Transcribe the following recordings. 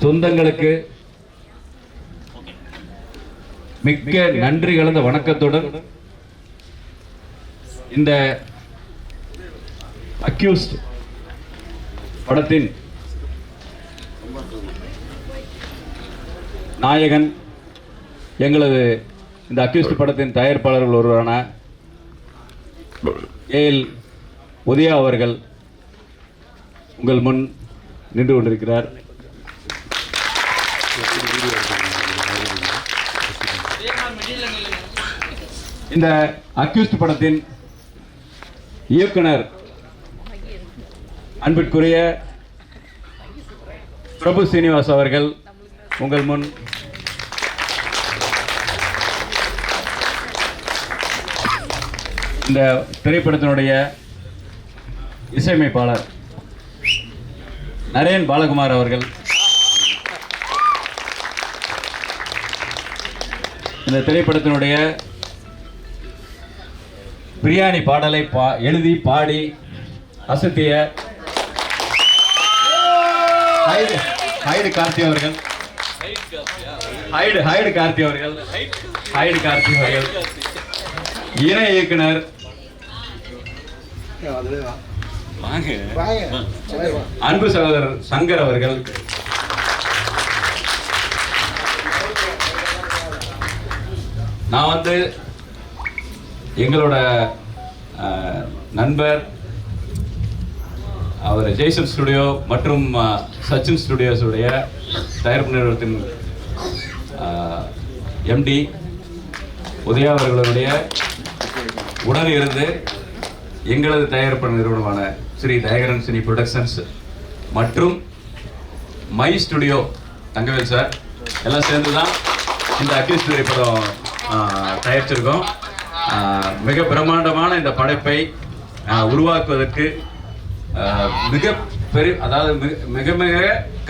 சொந்தங்களுக்கு மிக்க நன்றி கலந்த வணக்கத்துடன் இந்த அக்யூஸ்ட் படத்தின் நாயகன் எங்களது இந்த அக்யூஸ்ட் படத்தின் தயாரிப்பாளர்கள் ஒருவரான ஏஎல் உதயா அவர்கள் உங்கள் முன் நின்று கொண்டிருக்கிறார். இந்த அக்யூஸ்ட் படத்தின் இயக்குனர் அன்பிற்குரிய பிரபு சீனிவாஸ் அவர்கள் உங்கள் முன் இந்த திரைப்படத்தினுடைய இசையமைப்பாளர் நரேன் பாலகுமார் அவர்கள் இந்த திரைப்படத்தினுடைய பிரியாணி பாடலை எழுதி பாடி அசத்திய ஹைடு கார்த்தி அவர்கள் இணை இயக்குனர் அன்பு சகோதரர் சங்கர் அவர்கள், நான் எங்களோட நண்பர் அவர் ஜெய்சன் ஸ்டுடியோ மற்றும் சச்சின் ஸ்டுடியோஸுடைய தயாரிப்பு நிறுவனத்தின் எம்டி உதயா அவர்களுடைய உடன் இருந்து எங்களது தயாரிப்பு நிறுவனமான ஸ்ரீ தயகரன் சினி ப்ரொடக்ஷன்ஸ் மற்றும் மை ஸ்டுடியோ தங்கவேல் சார் எல்லாம் சேர்ந்து தான் இந்த அக்யூஸ்ட் திரைப்படம் தயாரிச்சிருக்கோம். மிக பிரம்மாண்டமான இந்த படைப்பை உருவாக்குவதற்கு மிக மிக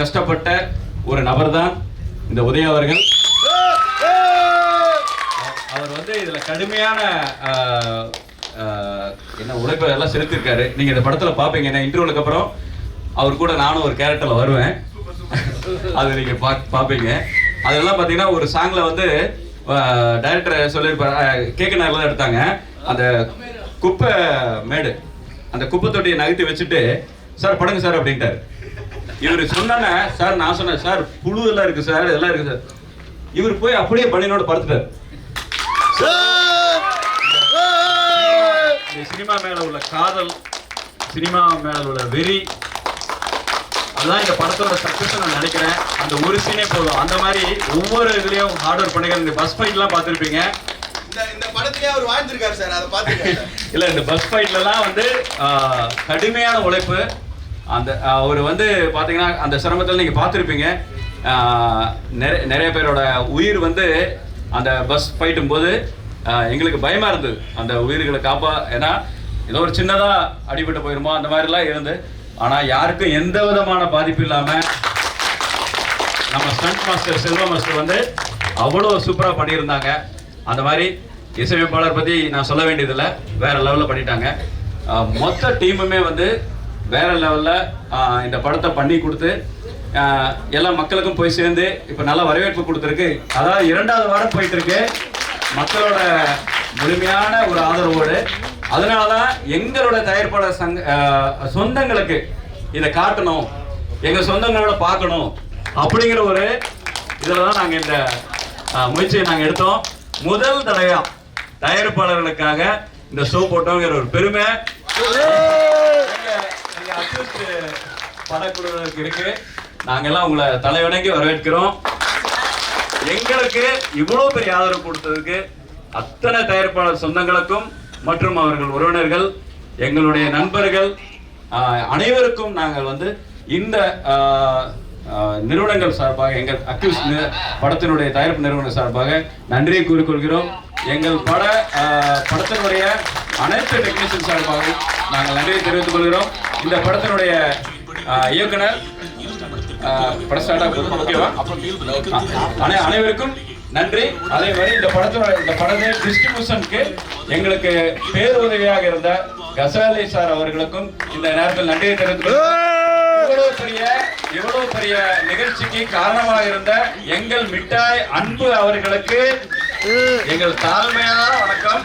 கஷ்டப்பட்ட ஒரு நபர் தான் இந்த உதயா அவர்கள். அவர் இதுல கடுமையான என்ன உழைப்பை எல்லாம் செலுத்திருக்காரு. நீங்க இந்த படத்துல பாப்பீங்க. என்ன இன்டர்வியூக்கு அப்புறம் அவர் கூட நானும் ஒரு கேரக்டர்ல வருவேன், அது நீங்க பாப்பீங்க. அதெல்லாம் பாத்தீங்கன்னா ஒரு சாங்ல டைரக்டர் சொல்லியிருப்பாரு, கேக்கனார்ல தான் எடுத்தாங்க. அந்த குப்பை மேடு, அந்த குப்பை தொட்டியை நகர்த்தி வச்சுட்டு சார் படுங்க சார் அப்படின்ட்டாரு. இவர் சொன்ன சார், நான் சொன்னேன் சார் புழு எல்லாம் இருக்கு சார், இதெல்லாம் இருக்கு சார். இவர் போய் அப்படியே பணியோட படுத்துட்டார். சினிமா மேல உள்ள காதல், சினிமா மேல உள்ள வெறி, அதுதான் இந்த படத்தோட சக்சஸ் நான் நினைக்கிறேன். அந்த ஒரு சீனே போதும். அந்த மாதிரி ஒவ்வொரு இதுலயும் ஹார்ட் ஒர்க் பண்ணிக்கிற இந்த பஸ் ஃபைட் எல்லாம் பார்த்திருப்பீங்க. இந்த படத்திலே அவர் வாழ்ந்திருக்காரு சார், அதை பார்த்துருக்கேன். இல்ல இந்த பஸ் ஃபைட்ல எல்லாம் கடுமையான உழைப்பு. அந்த அவர் பாத்தீங்கன்னா அந்த சிரமத்தில் நீங்க பார்த்திருப்பீங்க. நிறைய பேரோட உயிர் அந்த பஸ் ஃபைட்டும் போது எங்களுக்கு பயமா இருந்தது, அந்த உயிர்களை ஏன்னா ஏதோ ஒரு சின்னதா அடிபட்டு போயிருமோ அந்த மாதிரி எல்லாம் இருந்து. ஆனா யாருக்கும் எந்த விதமான பாதிப்பு இல்லாம நம்ம ஸ்டண்ட் மாஸ்டர் செல்வா மாஸ்டர் அவ்வளவு சூப்பரா பண்ணியிருந்தாங்க. அந்த மாதிரி இசையமைப்பாளர் பத்தி நான் சொல்ல வேண்டியதில்லை, வேற லெவல்ல பண்ணிட்டாங்க. மொத்த டீமுமே வேற லெவல்ல இந்த படத்தை பண்ணி கொடுத்து எல்லா மக்களுக்கும் போய் சேர்ந்து இப்ப நல்ல வரவேற்பு கொடுத்துருக்கு. அதாவது 2வது வாரம் போயிட்டு இருக்கு மக்களோட முழுமையான ஒரு ஆதரவோடு. அதனாலதான் எங்களோட தயாரிப்பாளர் சொந்தங்களுக்கு இதை காட்டணும், எங்க சொந்தங்களோட பார்க்கணும் அப்படிங்கிற ஒரு இதுலதான் நாங்க இந்த முயற்சியை நாங்க எடுத்தோம். முதல் தடவையா தயாரிப்பாளர்களுக்காக இந்த ஷோ போட்டோங்கிற ஒரு பெருமை படக்குழுவினருக்கு இருக்கு. நாங்கெல்லாம் உங்களை தலைவணங்கி வரவேற்கிறோம். எங்களுக்கு இவ்வளவு பெரிய ஆதரவு கொடுத்ததுக்கு அத்தனை தயாரிப்பாளர் சொந்தங்களுக்கும் மற்றும் அவர்கள் உறவினர்கள், எங்களுடைய நண்பர்கள் அனைவருக்கும் நாங்கள் இந்த நிறுவனங்கள் சார்பாக, எங்கள் அக்யூஸ் படத்தினுடைய தயாரிப்பு நிறுவனம் சார்பாக நன்றியை கூறிக்கொள்கிறோம். எங்கள் படத்தினுடைய அனைத்து டெக்னீஷியன் சார்பாக நாங்கள் நன்றியை தெரிவித்துக் கொள்கிறோம். இந்த படத்தினுடைய இயக்குனர் அனைவருக்கும் நன்றி. அதே மாதிரி இந்த படத்தை டிஸ்ட்ரிபியூஷனுக்கு எங்களுக்கு பேருதவியாக இருந்த கசாலி சார் அவர்களுக்கும் இந்த நேரத்தில் நன்றியை தெரிவித்துக் இவ்வளவு பெரிய நிகழ்ச்சிக்கு காரணமாக இருந்த எங்கள் மிட்டாய் அன்பு அவர்களுக்கு எங்கள் தாழ்மையான வணக்கம்.